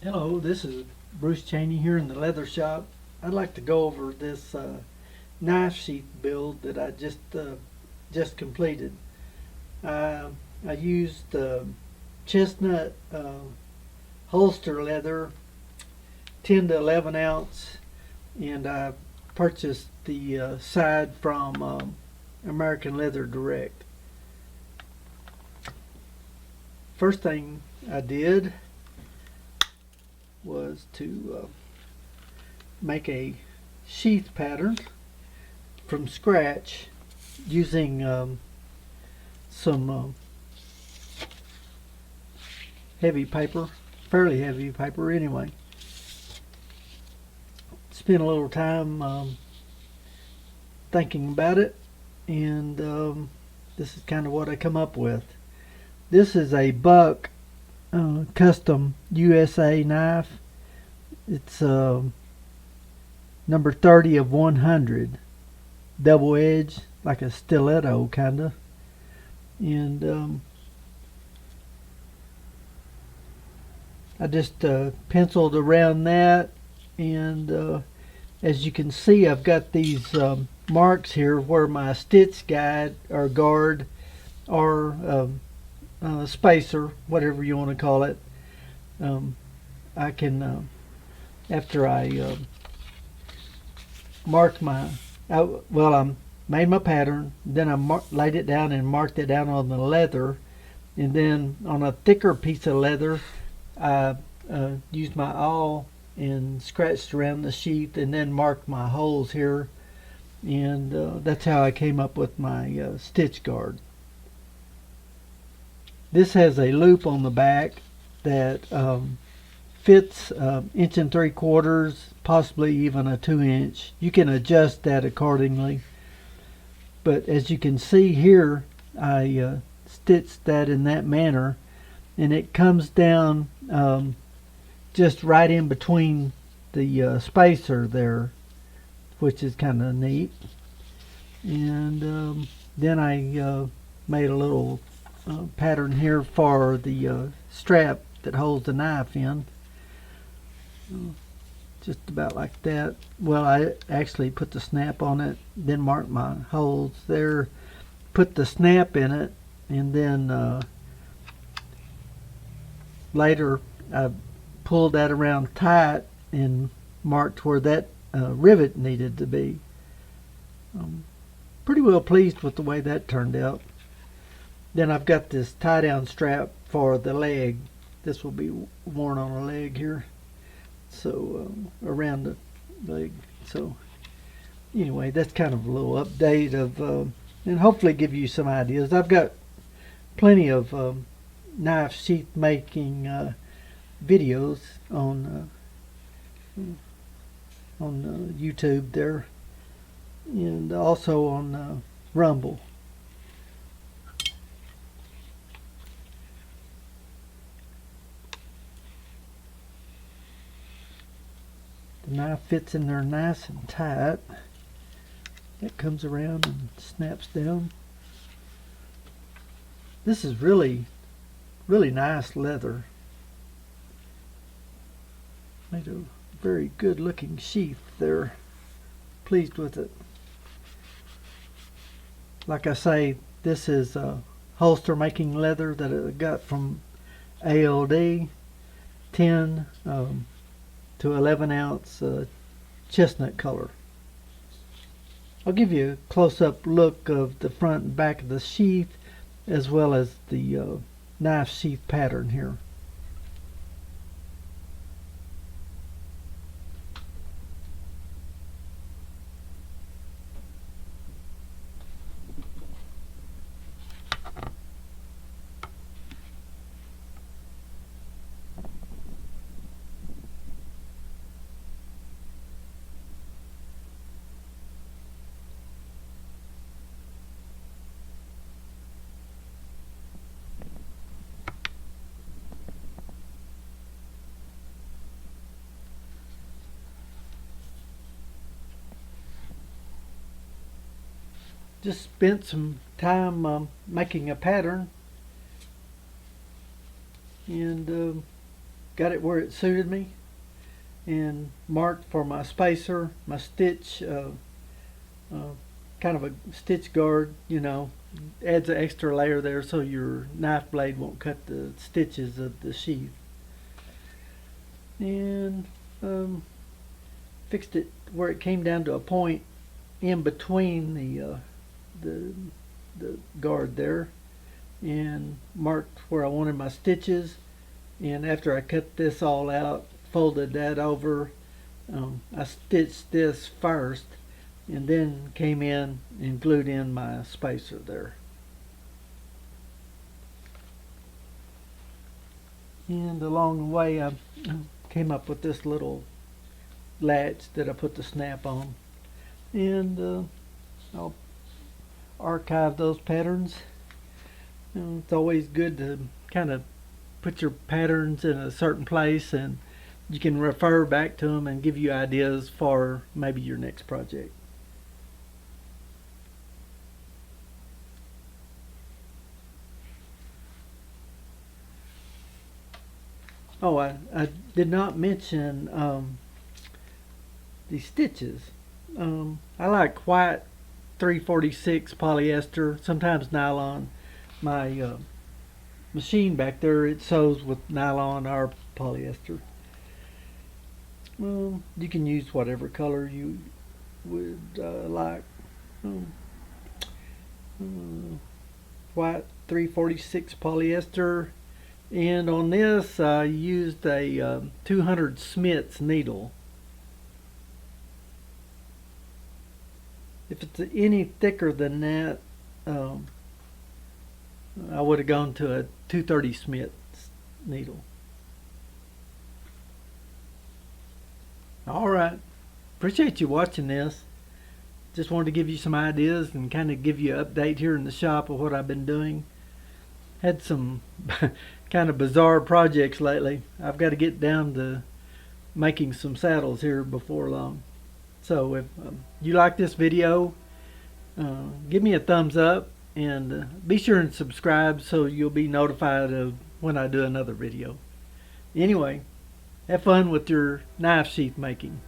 Hello, this is Bruce Cheaney here in the leather shop. I'd like to go over this knife sheath build that I just completed. Uh, I used chestnut holster leather, 10 to 11 ounce, and I purchased the side from American Leather Direct. First thing I did was to make a sheath pattern from scratch using some heavy paper, fairly heavy paper anyway. Spent a little time thinking about it, and this is kind of what I come up with. This is a buck custom USA knife. It's number 30 of 100, double edge, like a stiletto kinda, and I just penciled around that, and as you can see, I've got these marks here where my stitch guide or guard or spacer, whatever you want to call it. I can, after I marked my, I made my pattern, then I laid it down and marked it down on the leather, and then on a thicker piece of leather, I used my awl and scratched around the sheath and then marked my holes here, and that's how I came up with my stitch guard. This has a loop on the back that fits 1 3/4, possibly even a 2 inch. You can adjust that accordingly. But as you can see here, I stitched that in that manner, and it comes down just right in between the spacer there, which is kind of neat. And then I made a little pattern here for the strap that holds the knife in, just about like that. Well, I actually put the snap on it, then marked my holes there, put the snap in it, and then later I pulled that around tight and marked where that rivet needed to be. Pretty well pleased with the way that turned out. Then I've got this tie down strap for the leg. This will be worn on a leg here, so around the leg. So anyway, that's kind of a little update of, and hopefully give you some ideas. I've got plenty of knife sheath making videos on YouTube there, and also on Rumble. The knife fits in there nice and tight. It comes around and snaps down. This is really nice leather. Made a very good looking sheath there. Pleased with it. Like I say, this is holster making leather that I got from ALD, 10 to 11 ounce chestnut color. I'll give you a close-up look of the front and back of the sheath, as well as the knife sheath pattern here. Just spent some time making a pattern, and got it where it suited me, and marked for my spacer, my stitch, kind of a stitch guard, adds an extra layer there so your knife blade won't cut the stitches of the sheath. And fixed it where it came down to a point in between the guard there, and marked where I wanted my stitches. And after I cut this all out, folded that over, I stitched this first and then came in and glued in my spacer there. And along the way I came up with this little latch that I put the snap on, and I'll archive those patterns. It's always good to kind of put your patterns in a certain place, and you can refer back to them and give you ideas for maybe your next project. Oh, I did not mention the stitches. I like white 346 polyester, sometimes nylon. My machine back there, it sews with nylon or polyester. You can use whatever color you would like. White 346 polyester. And on this I used a 200 Smith's needle. If it's any thicker than that, I would have gone to a 230 Smith's needle. Alright, appreciate you watching this. Just wanted to give you some ideas and kind of give you an update here in the shop of what I've been doing. Had some kind of bizarre projects lately. I've got to get down to making some saddles here before long. So if you like this video, give me a thumbs up, and be sure and subscribe so you'll be notified of when I do another video. Anyway, have fun with your knife sheath making.